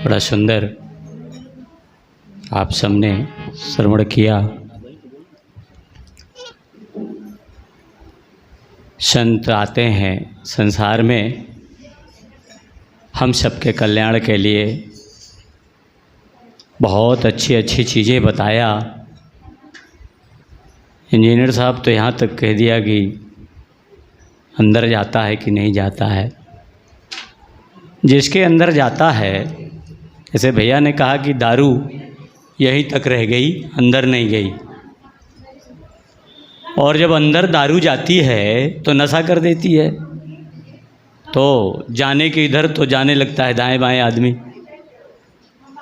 बड़ा सुंदर आप सबने श्रवण किया। संत आते हैं संसार में हम सबके कल्याण के लिए, बहुत अच्छी अच्छी चीज़ें बताया। इंजीनियर साहब तो यहाँ तक कह दिया कि अंदर जाता है कि नहीं जाता है। जिसके अंदर जाता है, जैसे भैया ने कहा कि दारू यहीं तक रह गई, अंदर नहीं गई। और जब अंदर दारू जाती है तो नशा कर देती है, तो जाने के इधर तो जाने लगता है दाएं बाएं आदमी,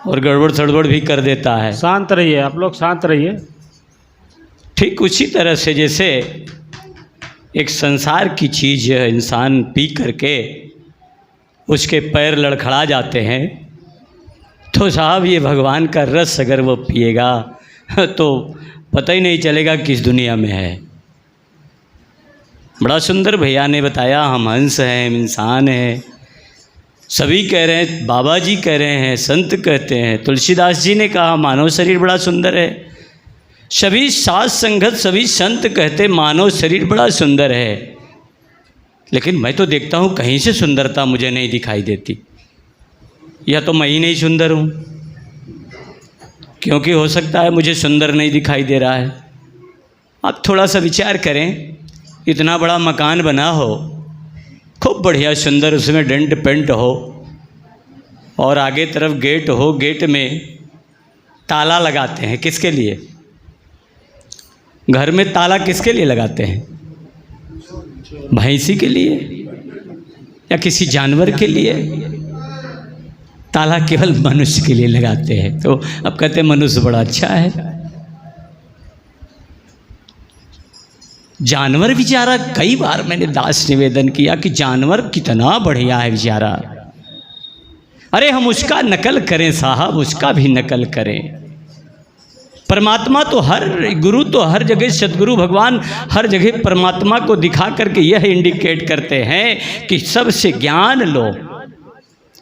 और गड़बड़ सड़बड़ भी कर देता है। शांत रहिए आप लोग, शांत रहिए। ठीक उसी तरह से जैसे एक संसार की चीज़ इंसान पी करके उसके पैर लड़खड़ा जाते हैं, तो साहब ये भगवान का रस अगर वो पिएगा तो पता ही नहीं चलेगा किस दुनिया में है। बड़ा सुंदर भैया ने बताया, हम हंस हैं, हम इंसान हैं। सभी कह रहे हैं, बाबा जी कह रहे हैं, संत कहते हैं, तुलसीदास जी ने कहा मानव शरीर बड़ा सुंदर है। सभी साध संगत सभी संत कहते मानव शरीर बड़ा सुंदर है। लेकिन मैं तो देखता हूँ कहीं से सुंदरता मुझे नहीं दिखाई देती, या तो मैं ही नहीं सुंदर हूँ, क्योंकि हो सकता है मुझे सुंदर नहीं दिखाई दे रहा है। आप थोड़ा सा विचार करें, इतना बड़ा मकान बना हो, खूब बढ़िया सुंदर, उसमें डेंट पेंट हो और आगे तरफ गेट हो, गेट में ताला लगाते हैं, किसके लिए? घर में ताला किसके लिए लगाते हैं? भैंसी के लिए या किसी जानवर के लिए? ताला केवल मनुष्य के लिए लगाते हैं। तो अब कहते हैं मनुष्य बड़ा अच्छा है। जानवर बेचारा, कई बार मैंने दास निवेदन किया कि जानवर कितना बढ़िया है बेचारा। अरे हम उसका नकल करें साहब, उसका भी नकल करें। परमात्मा तो हर गुरु तो हर जगह, सदगुरु भगवान हर जगह परमात्मा को दिखा करके यह इंडिकेट करते हैं कि सबसे ज्ञान लो,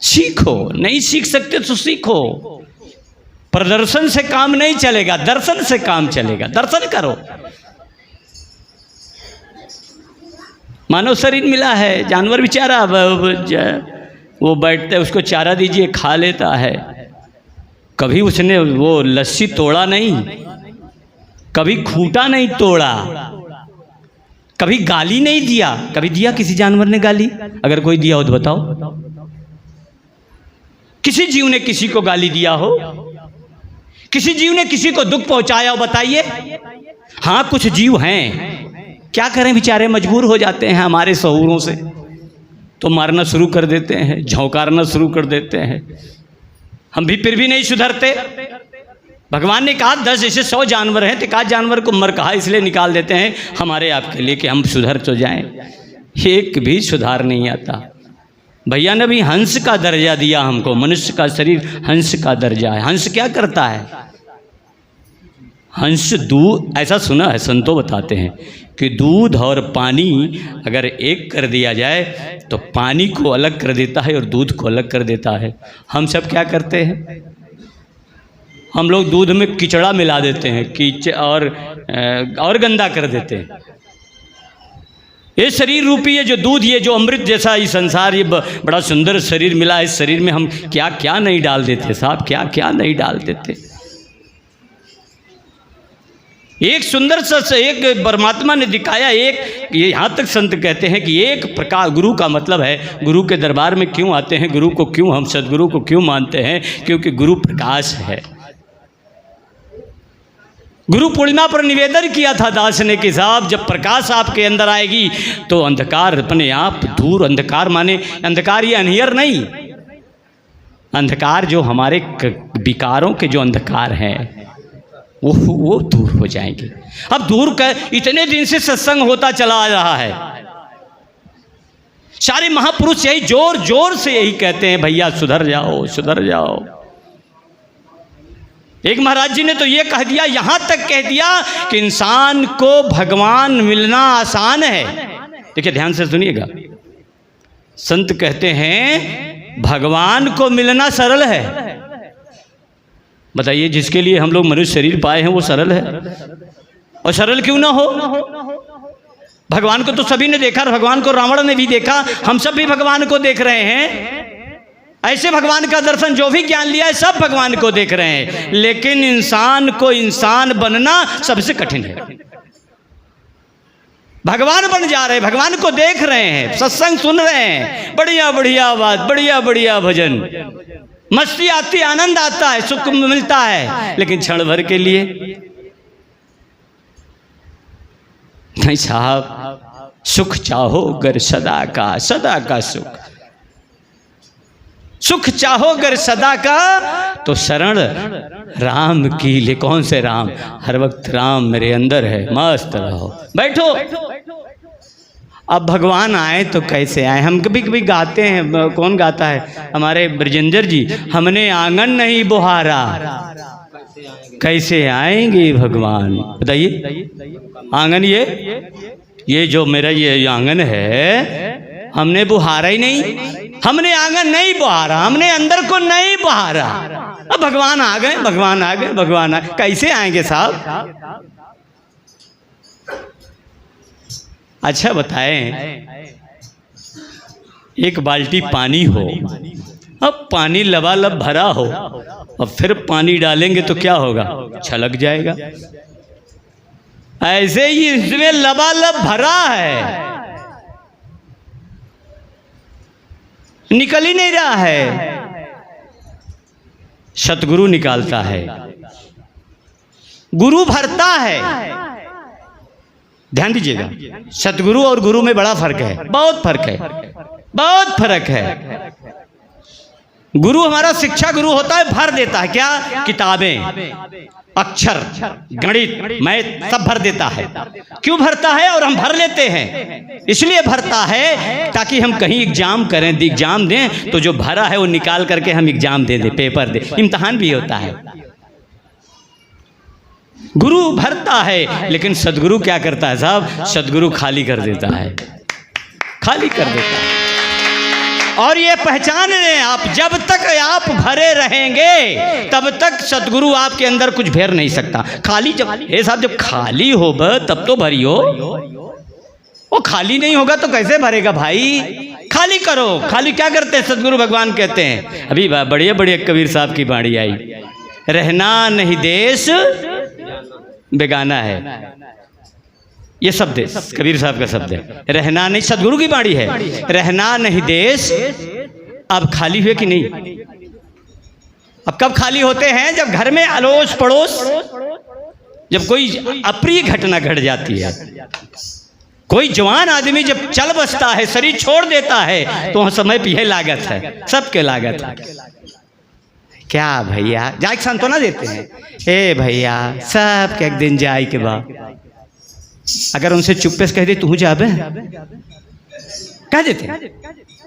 सीखो। नहीं सीख सकते तो सीखो। प्रदर्शन से काम नहीं चलेगा, दर्शन से काम चलेगा। दर्शन करो। मानव शरीर मिला है, जानवर बेचारा वो बैठता है, उसको चारा दीजिए, खा लेता है। कभी उसने वो लस्सी तोड़ा नहीं, कभी खूंटा नहीं तोड़ा, कभी गाली नहीं दिया। कभी दिया किसी जानवर ने गाली? अगर कोई दिया हो तो बताओ। किसी जीव ने किसी को गाली दिया हो? किसी जीव ने किसी को दुख पहुंचाया हो? बताइए। हाँ, कुछ जीव हैं, क्या करें बेचारे, मजबूर हो जाते हैं हमारे शहूरों से, तो मारना शुरू कर देते हैं, झोंकारना शुरू कर देते हैं। हम भी फिर भी नहीं सुधरते। भगवान ने कहा 10 जैसे 100 जानवर हैं, तो एक आध जानवर को मर कहा इसलिए निकाल देते हैं हमारे आपके लिए कि हम सुधर तो जाएं। एक भी सुधार नहीं आता। भैया ने भी हंस का दर्जा दिया हमको। मनुष्य का शरीर हंस का दर्जा है। हंस क्या करता है? हंस दूध, ऐसा सुना है, संतों बताते हैं कि दूध और पानी अगर एक कर दिया जाए तो पानी को अलग कर देता है और दूध को अलग कर देता है। हम सब क्या करते हैं? हम लोग दूध में कीचड़ा मिला देते हैं, और गंदा कर देते हैं। ये शरीर रूपी है जो दूध, ये जो अमृत जैसा ये संसार, ये बड़ा सुंदर शरीर मिला है। इस शरीर में हम क्या क्या नहीं डाल देते साहब, क्या क्या नहीं डाल देते। एक सुंदर सा एक परमात्मा ने दिखाया। एक ये यहाँ तक संत कहते हैं कि एक प्रकाश गुरु का मतलब है, गुरु के दरबार में क्यों आते हैं, गुरु को क्यों हम सदगुरु को क्यों मानते हैं? क्योंकि गुरु प्रकाश है। गुरु पूर्णिमा पर निवेदन किया था दास ने कि साहब जब प्रकाश आपके अंदर आएगी तो अंधकार अपने आप दूर। अंधकार माने अंधकार ये अनहियर नहीं, अंधकार जो हमारे विकारों के जो अंधकार हैं वो दूर हो जाएंगे। अब दूर कर, इतने दिन से सत्संग होता चला आ रहा है। सारे महापुरुष यही जोर जोर से यही कहते हैं, भैया सुधर जाओ, सुधर जाओ। एक महाराज जी ने तो ये कह दिया, यहां तक कह दिया कि इंसान को भगवान मिलना आसान है। देखिए ध्यान से सुनिएगा, संत कहते हैं भगवान को मिलना सरल है, बताइए, जिसके लिए हम लोग मनुष्य शरीर पाए हैं वो सरल है, और सरल क्यों ना हो। भगवान को तो सभी ने देखा, भगवान को रावण ने भी देखा, हम सब भी भगवान को देख रहे हैं। ऐसे भगवान का दर्शन जो भी ज्ञान लिया है सब भगवान को देख रहे हैं, लेकिन इंसान को इंसान बनना सबसे कठिन है। भगवान बन जा रहे हैं, भगवान को देख रहे हैं, सत्संग सुन रहे हैं, बढ़िया बढ़िया बात, बढ़िया बढ़िया भजन, मस्ती आती, आनंद आता है, सुख मिलता है, लेकिन क्षण भर के लिए नहीं साहब। सुख चाहो गर सदा का सुख, सुख चाहो गर सदा का तो शरण राम की ले। कौन से राम? हर वक्त राम मेरे अंदर है, मस्त रहो, बैठो। अब भगवान आए तो कैसे आए? हम कभी कभी गाते हैं, कौन गाता है? हमारे ब्रजेंद्र जी, हमने आंगन नहीं बुहारा, कैसे आएंगे भगवान? बताइए, आंगन ये जो मेरा ये आंगन है, हमने बुहारा ही नहीं, हमने आंगन नहीं बुहारा, हमने अंदर को नहीं बुहारा। अब भगवान आ गए, भगवान आ गए, भगवान आ गए, कैसे आएंगे साहब? अच्छा बताएं, एक बाल्टी पानी हो, अब पानी लबालब भरा हो, अब फिर पानी डालेंगे तो क्या होगा? छलक जाएगा। ऐसे ही इसमें लबालब भरा है, निकल ही नहीं रहा है। सतगुरु निकालता है, गुरु भरता है। ध्यान दीजिएगा, सतगुरु और गुरु में बड़ा फर्क है, बहुत फर्क है, बहुत फर्क है। गुरु हमारा शिक्षा गुरु होता है, भर देता है। क्या? किताबें, अक्षर, गणित, मैथ सब भर देता है। क्यों भरता है? और हम भर लेते हैं, इसलिए भरता है ताकि हम कहीं एग्जाम करें, एग्जाम दें तो जो भरा है वो निकाल करके हम एग्जाम दे दें, पेपर दे, इम्तहान भी होता है। गुरु भरता है, लेकिन सदगुरु क्या करता है साहब? सदगुरु खाली कर देता है, खाली कर देता है। और ये पहचान लें आप, जब तक आप भरे रहेंगे तब तक सदगुरु आपके अंदर कुछ भर नहीं सकता। खाली जब साहब जब खाली हो तब तो भरियो, वो खाली नहीं होगा तो कैसे भरेगा भाई? खाली करो। खाली क्या करते हैं सदगुरु भगवान कहते हैं? अभी बढ़िया बढ़िया कबीर साहब की बाणी आई, रहना नहीं देश बेगाना है, ये शब्द है कबीर साहब का शब्द है। रहना नहीं, सदगुरु की बाणी है, रहना नहीं देश। अब खाली हुए कि नहीं? अब कब खाली होते हैं? जब घर में अड़ोस पड़ोस, जब कोई अप्रिय घटना घट जाती है, कोई जवान आदमी जब चल बसता है, शरीर छोड़ देता है, तो समय पीछे लागत है, सबके लागत है। क्या भैया जाके सांत्वना देते हैं, ए भैया सब के एक दिन जाए के बाद, अगर उनसे चुप्पे से कह दे तू जाबे, कह देते हैं,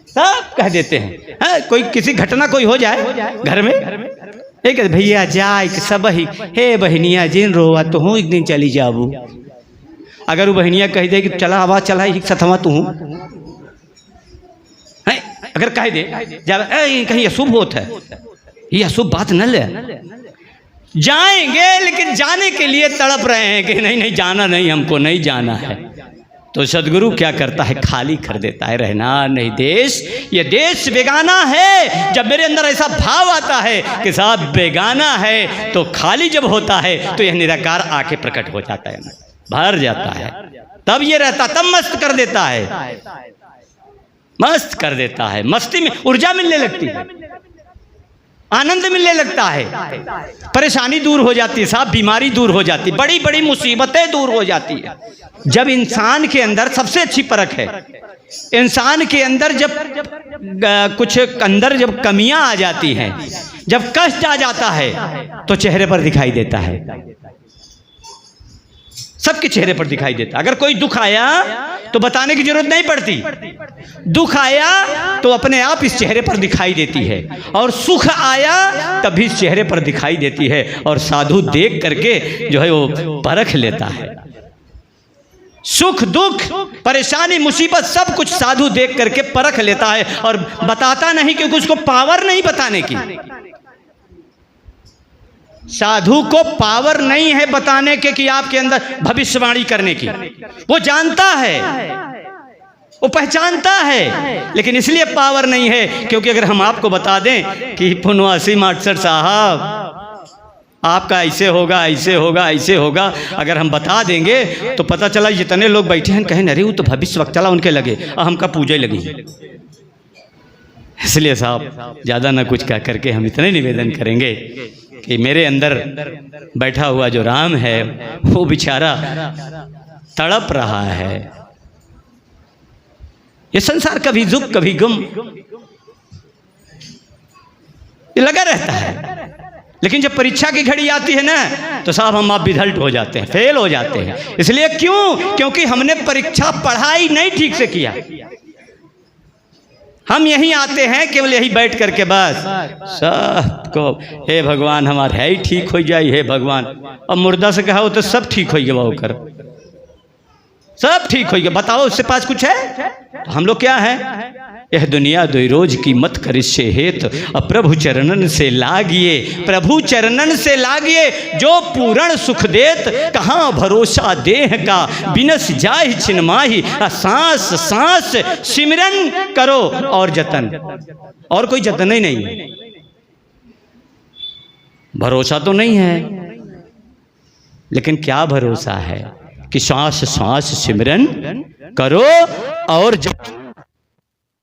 सब कह देते हैं। हाँ, कोई किसी घटना कोई हो जाए घर में, एक भैया जाए सब ही, हे बहनिया जिन रोवा तो हूँ एक दिन चली जाबू। अगर वो बहनिया कह दे कि चला आवाज चला ही सथवा तू हूँ, अगर कह दे जा कहीं अशुभ होता है, ये अशुभ बात न ले, जाएंगे लेकिन जाने के लिए तड़प रहे हैं कि नहीं नहीं जाना नहीं, हमको नहीं जाना है। तो सदगुरु क्या करता है? खाली कर देता है। रहना नहीं देश, ये देश बेगाना है। जब मेरे अंदर ऐसा भाव आता है कि साहब बेगाना है, तो खाली जब होता है तो यह निराकार आके प्रकट हो जाता है, भर जाता है। तब ये रहता, तब मस्त कर देता है, मस्त कर देता है। मस्ती में ऊर्जा मिलने लगती है, आनंद मिलने लगता है, परेशानी दूर हो जाती है साहब, बीमारी दूर हो जाती है, बड़ी बड़ी मुसीबतें दूर हो जाती है। जब इंसान के अंदर सबसे अच्छी परख है, इंसान के अंदर जब कुछ अंदर जब कमियां आ जाती हैं, जब कष्ट आ जाता है तो चेहरे पर दिखाई देता है, सबके चेहरे पर दिखाई देता। अगर कोई दुख आया तो बताने की जरूरत नहीं पड़ती, दुख आया तो अपने आप इस चेहरे पर दिखाई देती है, और सुख आया तब भी इस चेहरे पर दिखाई देती है। और साधु देख करके जो है वो परख लेता है, सुख दुख परेशानी मुसीबत सब कुछ साधु देख करके परख लेता है, और बताता नहीं क्योंकि उसको पावर नहीं बताने की। साधु को पावर नहीं है बताने के कि आपके अंदर भविष्यवाणी करने की। वो जानता है, वो पहचानता है, लेकिन इसलिए पावर नहीं है क्योंकि अगर हम आपको बता दें कि पुनवासी मास्टर साहब आपका ऐसे होगा, ऐसे होगा, ऐसे होगा, अगर हम बता देंगे तो पता चला जितने लोग बैठे हैं कहें अरे वो तो भविष्य वक्त चला उनके लगे और हमका पूजा ही लगी। इसलिए साहब ज़्यादा ना कुछ कह करके हम इतने निवेदन करेंगे कि मेरे अंदर बैठा हुआ जो राम है वो बेचारा तड़प रहा है। ये संसार कभी दुख कभी गुम ये लगा रहता है, लेकिन जब परीक्षा की घड़ी आती है ना तो साहब हम आप विधल्ट हो जाते हैं, फेल हो जाते हैं। इसलिए क्यों? क्योंकि हमने परीक्षा पढ़ाई नहीं ठीक से किया। हम यहीं आते हैं केवल यही बैठ करके बस सबको हे भगवान हमारे है ही ठीक हो जाए, हे भगवान। अब मुर्दा से कहा हो तो सब ठीक हो गया, वो कर सब ठीक हो गया, बताओ उससे पास कुछ है? तो हम लोग क्या है, यह दुनिया दो रोज की मत करिष्ये हेत, अब प्रभु चरणन से लागिए, प्रभु चरणन से लागिए, जो पूर्ण सुख देत, कहाँ भरोसा देह का, बिनस जाहि छिनमाहि, सांस सांस सिमरन करो और जतन। और कोई जतन ही नहीं है, भरोसा तो नहीं है, लेकिन क्या भरोसा है कि सांस सांस सिमरन करो और जतन।